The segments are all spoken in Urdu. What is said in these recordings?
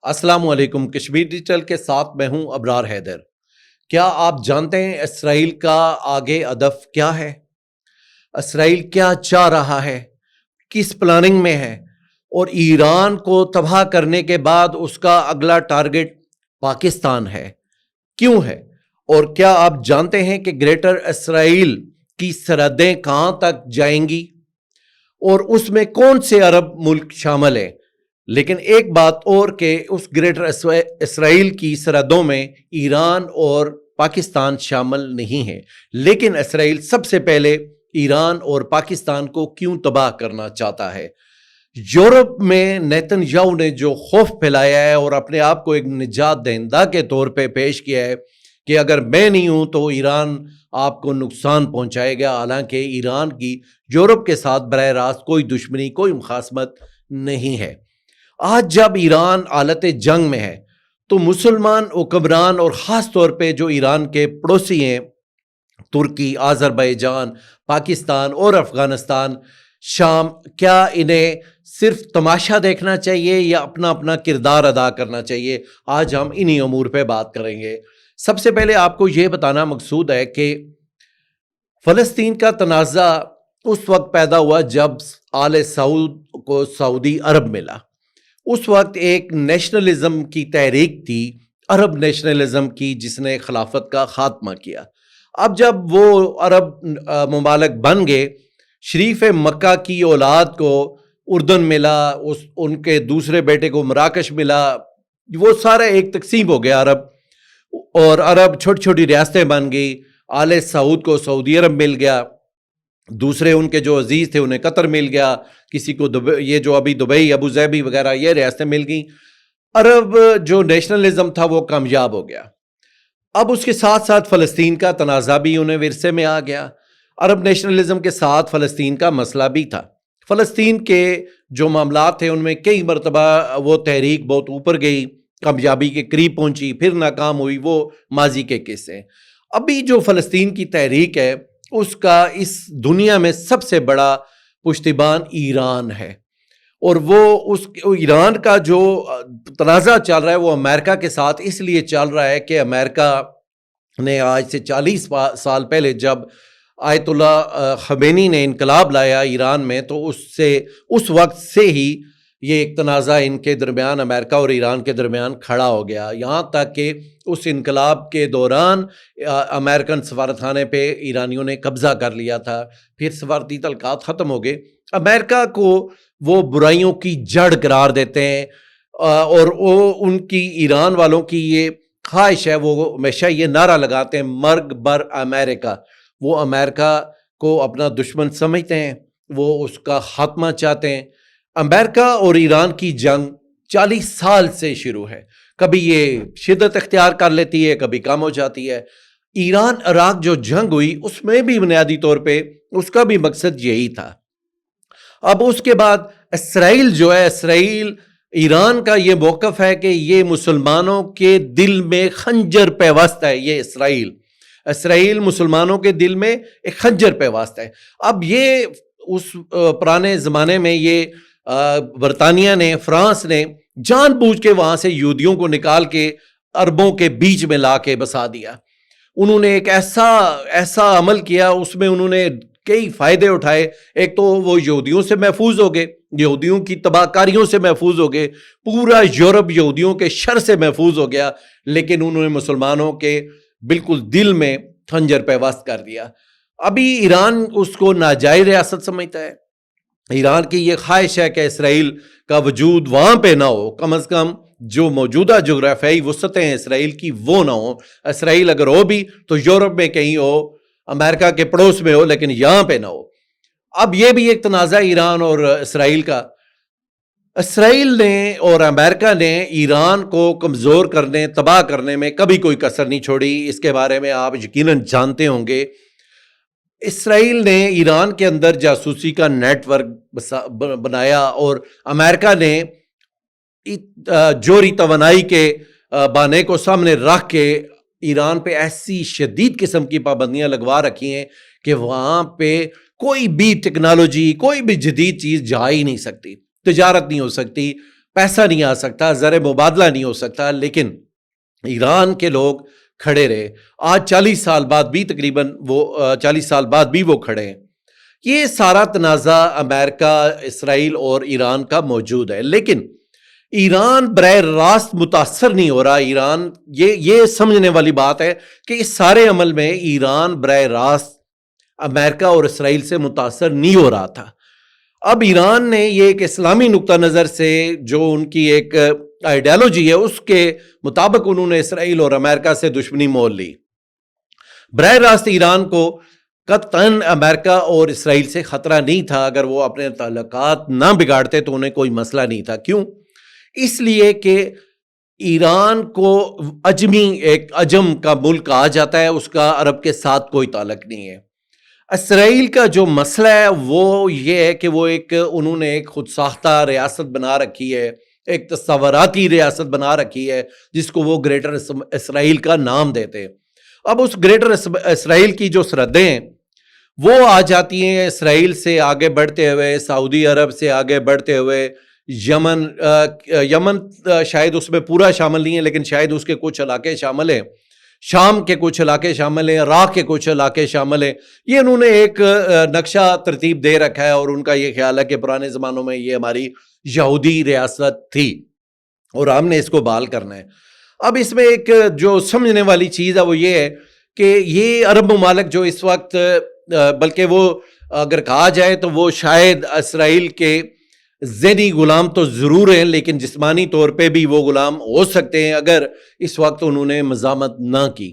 السلام علیکم، کشمیر ڈیجیٹل کے ساتھ میں ہوں ابرار حیدر۔ کیا آپ جانتے ہیں اسرائیل کا آگے ہدف کیا ہے؟ اسرائیل کیا چاہ رہا ہے؟ کس پلاننگ میں ہے؟ اور ایران کو تباہ کرنے کے بعد اس کا اگلا ٹارگٹ پاکستان ہے، کیوں ہے؟ اور کیا آپ جانتے ہیں کہ گریٹر اسرائیل کی سرحدیں کہاں تک جائیں گی اور اس میں کون سے عرب ملک شامل ہیں؟ لیکن ایک بات اور کہ اس گریٹر اسرائیل کی سرحدوں میں ایران اور پاکستان شامل نہیں ہیں، لیکن اسرائیل سب سے پہلے ایران اور پاکستان کو کیوں تباہ کرنا چاہتا ہے؟ یورپ میں نیتن یاہو نے جو خوف پھیلایا ہے اور اپنے آپ کو ایک نجات دہندہ کے طور پہ پیش کیا ہے کہ اگر میں نہیں ہوں تو ایران آپ کو نقصان پہنچائے گا، حالانکہ ایران کی یورپ کے ساتھ براہ راست کوئی دشمنی، کوئی مخاصمت نہیں ہے۔ آج جب ایران حالت جنگ میں ہے تو مسلمان حکمران اور خاص طور پہ جو ایران کے پڑوسی ہیں، ترکی، آذربائیجان، پاکستان اور افغانستان، شام، کیا انہیں صرف تماشا دیکھنا چاہیے یا اپنا اپنا کردار ادا کرنا چاہیے؟ آج ہم انہی امور پہ بات کریں گے۔ سب سے پہلے آپ کو یہ بتانا مقصود ہے کہ فلسطین کا تنازع اس وقت پیدا ہوا جب آل سعود کو سعودی عرب ملا۔ اس وقت ایک نیشنلزم کی تحریک تھی، عرب نیشنلزم کی، جس نے خلافت کا خاتمہ کیا۔ اب جب وہ عرب ممالک بن گئے، شریف مکہ کی اولاد کو اردن ملا، ان کے دوسرے بیٹے کو مراکش ملا، وہ سارا ایک تقسیم ہو گیا عرب، اور عرب چھوٹی چھوٹی ریاستیں بن گئی۔ آل سعود کو سعودی عرب مل گیا، دوسرے ان کے جو عزیز تھے انہیں قطر مل گیا، کسی کو یہ جو ابھی دبئی، ابو ظہبی وغیرہ یہ ریاستیں مل گئیں۔ عرب جو نیشنلزم تھا وہ کامیاب ہو گیا۔ اب اس کے ساتھ ساتھ فلسطین کا تنازع بھی انہیں ورثے میں آ گیا۔ عرب نیشنلزم کے ساتھ فلسطین کا مسئلہ بھی تھا۔ فلسطین کے جو معاملات تھے ان میں کئی مرتبہ وہ تحریک بہت اوپر گئی، کامیابی کے قریب پہنچی، پھر ناکام ہوئی، وہ ماضی کے قصے ہیں۔ ابھی جو فلسطین کی تحریک ہے اس کا اس دنیا میں سب سے بڑا پشتیبان ایران ہے، اور وہ ایران کا جو تنازع چل رہا ہے وہ امریکہ کے ساتھ اس لیے چل رہا ہے کہ امریکہ نے آج سے 40 سال پہلے جب آیت اللہ خمینی نے انقلاب لایا ایران میں، تو اس وقت سے ہی یہ ایک تنازع ان کے درمیان، امریکہ اور ایران کے درمیان کھڑا ہو گیا، یہاں تک کہ اس انقلاب کے دوران امریکن سفارت خانے پہ ایرانیوں نے قبضہ کر لیا تھا، پھر سفارتی تعلقات ختم ہو گئے۔ امریکہ کو وہ برائیوں کی جڑ قرار دیتے ہیں، اور وہ ان کی ایران والوں کی یہ خواہش ہے، وہ ہمیشہ یہ نعرہ لگاتے ہیں مرگ بر امریکہ۔ وہ امریکہ کو اپنا دشمن سمجھتے ہیں، وہ اس کا خاتمہ چاہتے ہیں۔ امریکہ اور ایران کی جنگ 40 سال سے شروع ہے، کبھی یہ شدت اختیار کر لیتی ہے، کبھی کم ہو جاتی ہے۔ ایران عراق جو جنگ ہوئی اس میں بھی بنیادی طور پہ اس کا بھی مقصد یہی تھا۔ اب اس کے بعد اسرائیل جو ہے، اسرائیل ایران کا یہ موقف ہے کہ یہ مسلمانوں کے دل میں خنجر پیوست ہے۔ یہ اسرائیل مسلمانوں کے دل میں ایک خنجر پیوست ہے۔ اب یہ اس پرانے زمانے میں یہ برطانیہ نے، فرانس نے جان بوجھ کے وہاں سے یہودیوں کو نکال کے عربوں کے بیچ میں لا کے بسا دیا۔ انہوں نے ایک ایسا عمل کیا، اس میں انہوں نے کئی فائدے اٹھائے۔ ایک تو وہ یہودیوں سے محفوظ ہو گئے، یہودیوں کی تباہ کاریوں سے محفوظ ہو گئے، پورا یورپ یہودیوں کے شر سے محفوظ ہو گیا، لیکن انہوں نے مسلمانوں کے بالکل دل میں خنجر پیوست کر دیا۔ ابھی ایران اس کو ناجائز ریاست سمجھتا ہے۔ ایران کی یہ خواہش ہے کہ اسرائیل کا وجود وہاں پہ نہ ہو، کم از کم جو موجودہ جغرافیائی وسعتیں ہیں اسرائیل کی وہ نہ ہو۔ اسرائیل اگر ہو بھی تو یورپ میں کہیں ہو، امریکہ کے پڑوس میں ہو، لیکن یہاں پہ نہ ہو۔ اب یہ بھی ایک تنازع ایران اور اسرائیل کا۔ اسرائیل نے اور امریکہ نے ایران کو کمزور کرنے، تباہ کرنے میں کبھی کوئی کسر نہیں چھوڑی، اس کے بارے میں آپ یقیناً جانتے ہوں گے۔ اسرائیل نے ایران کے اندر جاسوسی کا نیٹ ورک بنایا، اور امریکہ نے جوہری توانائی کے بہانے کو سامنے رکھ کے ایران پہ ایسی شدید قسم کی پابندیاں لگوا رکھی ہیں کہ وہاں پہ کوئی بھی ٹیکنالوجی، کوئی بھی جدید چیز جا ہی نہیں سکتی، تجارت نہیں ہو سکتی، پیسہ نہیں آ سکتا، زر مبادلہ نہیں ہو سکتا، لیکن ایران کے لوگ کھڑے رہے. آج 40 سال بعد بھی تقریباً وہ 40 سال بعد بھی وہ کھڑے ہیں. یہ سارا تنازع امریکہ، اسرائیل اور ایران کا موجود ہے، لیکن ایران براہ راست متاثر نہیں ہو رہا. ایران یہ سمجھنے والی بات ہے کہ اس سارے عمل میں ایران براہ راست امریکہ اور اسرائیل سے متاثر نہیں ہو رہا تھا. اب ایران نے یہ ایک اسلامی نقطہ نظر سے جو ان کی ایک آئیڈیالوجی ہے اس کے مطابق انہوں نے اسرائیل اور امریکہ سے دشمنی مول لی. براہ راست ایران کو قطعاً امریکہ اور اسرائیل سے خطرہ نہیں تھا. اگر وہ اپنے تعلقات نہ بگاڑتے تو انہیں کوئی مسئلہ نہیں تھا. کیوں؟ اس لیے کہ ایران کو ایک عجم کا ملک کہا جاتا ہے، اس کا عرب کے ساتھ کوئی تعلق نہیں ہے. اسرائیل کا جو مسئلہ ہے وہ یہ ہے کہ وہ انہوں نے ایک خود ساختہ ریاست بنا رکھی ہے، ایک تصوراتی ریاست بنا رکھی ہے جس کو وہ گریٹر اسرائیل کا نام دیتے ہیں. اب اس گریٹر اسرائیل کی جو سرحدیں ہیں وہ آ جاتی ہیں اسرائیل سے آگے بڑھتے ہوئے، سعودی عرب سے آگے بڑھتے ہوئے، یمن شاید اس میں پورا شامل نہیں ہے لیکن شاید اس کے کچھ علاقے شامل ہیں، شام کے کچھ علاقے شامل ہیں، عراق کے کچھ علاقے شامل ہیں. یہ انہوں نے ایک نقشہ ترتیب دے رکھا ہے اور ان کا یہ خیال ہے کہ پرانے زمانوں میں یہ ہماری یہودی ریاست تھی اور ہم نے اس کو بحال کرنا ہے. اب اس میں ایک جو سمجھنے والی چیز ہے وہ یہ ہے کہ یہ عرب ممالک جو اس وقت بلکہ وہ اگر کہا جائے تو وہ شاید اسرائیل کے ذہنی غلام تو ضرور ہیں لیکن جسمانی طور پہ بھی وہ غلام ہو سکتے ہیں اگر اس وقت انہوں نے مزاحمت نہ کی.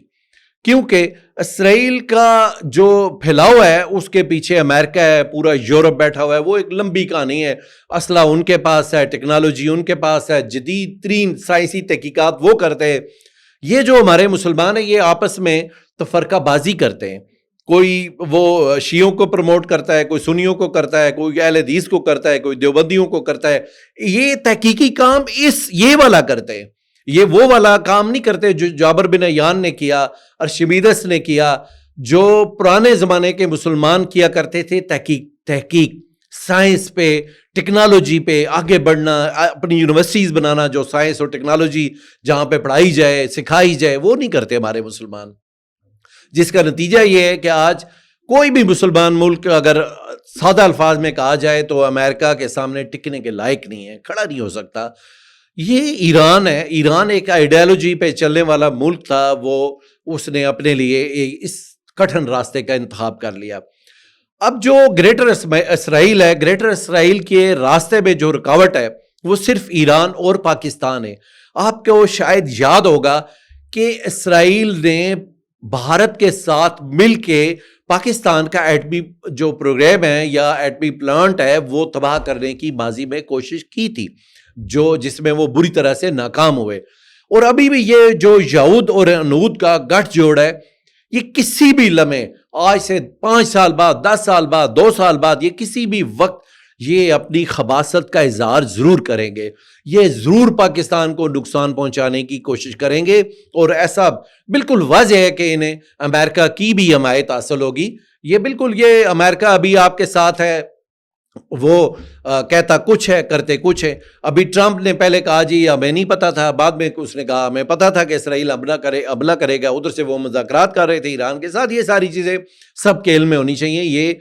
کیونکہ اسرائیل کا جو پھیلاؤ ہے اس کے پیچھے امریکہ ہے، پورا یورپ بیٹھا ہوا ہے. وہ ایک لمبی کہانی ہے. اسلحہ ان کے پاس ہے، ٹیکنالوجی ان کے پاس ہے، جدید ترین سائنسی تحقیقات وہ کرتے ہیں. یہ جو ہمارے مسلمان ہیں یہ آپس میں تفرقہ بازی کرتے ہیں. کوئی وہ شیعوں کو پروموٹ کرتا ہے، کوئی سنیوں کو کرتا ہے، کوئی اہل حدیث کو کرتا ہے، کوئی دیوبندیوں کو کرتا ہے. یہ تحقیقی کام یہ والا کرتے ہیں، یہ وہ والا کام نہیں کرتے جو جابر بن حیان نے کیا، ارشمیدس نے کیا، جو پرانے زمانے کے مسلمان کیا کرتے تھے. تحقیق سائنس پہ، ٹیکنالوجی پہ آگے بڑھنا، اپنی یونیورسٹیز بنانا جو سائنس اور ٹیکنالوجی جہاں پہ پڑھائی جائے، سکھائی جائے، وہ نہیں کرتے ہمارے مسلمان. جس کا نتیجہ یہ ہے کہ آج کوئی بھی مسلمان ملک اگر سادہ الفاظ میں کہا جائے تو امریکہ کے سامنے ٹکنے کے لائق نہیں ہے، کھڑا نہیں ہو سکتا. یہ ایران ہے. ایران ایک آئیڈیالوجی پہ چلنے والا ملک تھا، اس نے اپنے لیے اس کٹھن راستے کا انتخاب کر لیا. اب جو گریٹر اسرائیل ہے، گریٹر اسرائیل کے راستے میں جو رکاوٹ ہے وہ صرف ایران اور پاکستان ہے. آپ کو شاید یاد ہوگا کہ اسرائیل نے بھارت کے ساتھ مل کے پاکستان کا ایٹمی جو پروگرام ہے یا ایٹمی پلانٹ ہے وہ تباہ کرنے کی ماضی میں کوشش کی تھی، جس میں وہ بری طرح سے ناکام ہوئے. اور ابھی بھی یہ جو یہود اور عنود کا گٹھ جوڑ ہے یہ کسی بھی لمحے، آج سے 5 سال بعد، 10 سال بعد، 2 سال بعد، یہ کسی بھی وقت یہ اپنی خباثت کا اظہار ضرور کریں گے. یہ ضرور پاکستان کو نقصان پہنچانے کی کوشش کریں گے اور ایسا بالکل واضح ہے کہ انہیں امریکہ کی بھی حمایت حاصل ہوگی. یہ بالکل، یہ امریکہ ابھی آپ کے ساتھ ہے، وہ کہتا کچھ ہے کرتے کچھ ہے. ابھی ٹرمپ نے پہلے کہا جی ہمیں نہیں پتا تھا، بعد میں اس نے کہا ہمیں پتا تھا کہ اسرائیل حملہ کرے گا. ادھر سے وہ مذاکرات کر رہے تھے ایران کے ساتھ. یہ ساری چیزیں سب کے علم میں ہونی چاہیے. یہ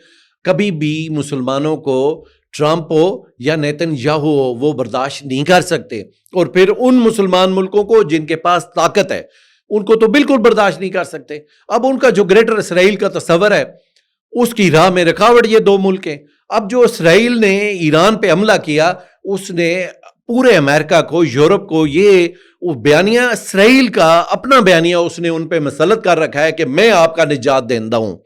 کبھی بھی مسلمانوں کو ٹرمپ ہو یا نیتن یاہو ہو وہ برداشت نہیں کر سکتے، اور پھر ان مسلمان ملکوں کو جن کے پاس طاقت ہے ان کو تو بالکل برداشت نہیں کر سکتے. اب ان کا جو گریٹر اسرائیل کا تصور ہے اس کی راہ میں رکاوٹ یہ 2 ملک ہیں. اب جو اسرائیل نے ایران پہ حملہ کیا اس نے پورے امریکہ کو، یورپ کو، یہ بیانیہ اسرائیل کا اپنا بیانیہ اس نے ان پہ مسلط کر رکھا ہے کہ میں آپ کا نجات دہندہ ہوں.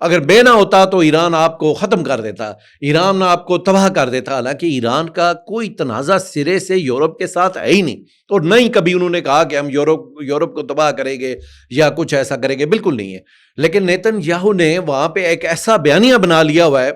اگر میں نہ ہوتا تو ایران آپ کو ختم کر دیتا، ایران آپ کو تباہ کر دیتا. حالانکہ ایران کا کوئی تنازع سرے سے یورپ کے ساتھ ہے ہی نہیں، اور نہ ہی کبھی انہوں نے کہا کہ ہم یورپ کو تباہ کریں گے یا کچھ ایسا کریں گے، بالکل نہیں ہے. لیکن نیتن یاہو نے وہاں پہ ایک ایسا بیانیہ بنا لیا ہوا ہے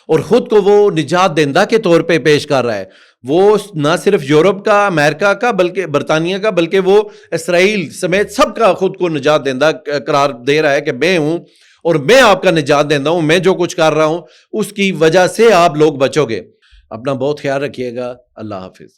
اور خود کو وہ نجات دہندہ کے طور پہ پیش کر رہا ہے. وہ نہ صرف یورپ کا، امریکہ کا، بلکہ برطانیہ کا، بلکہ وہ اسرائیل سمیت سب کا خود کو نجات دہندہ قرار دے رہا ہے کہ میں ہوں اور میں آپ کا نجات دہندہ ہوں، میں جو کچھ کر رہا ہوں اس کی وجہ سے آپ لوگ بچو گے. اپنا بہت خیال رکھیے گا. اللہ حافظ.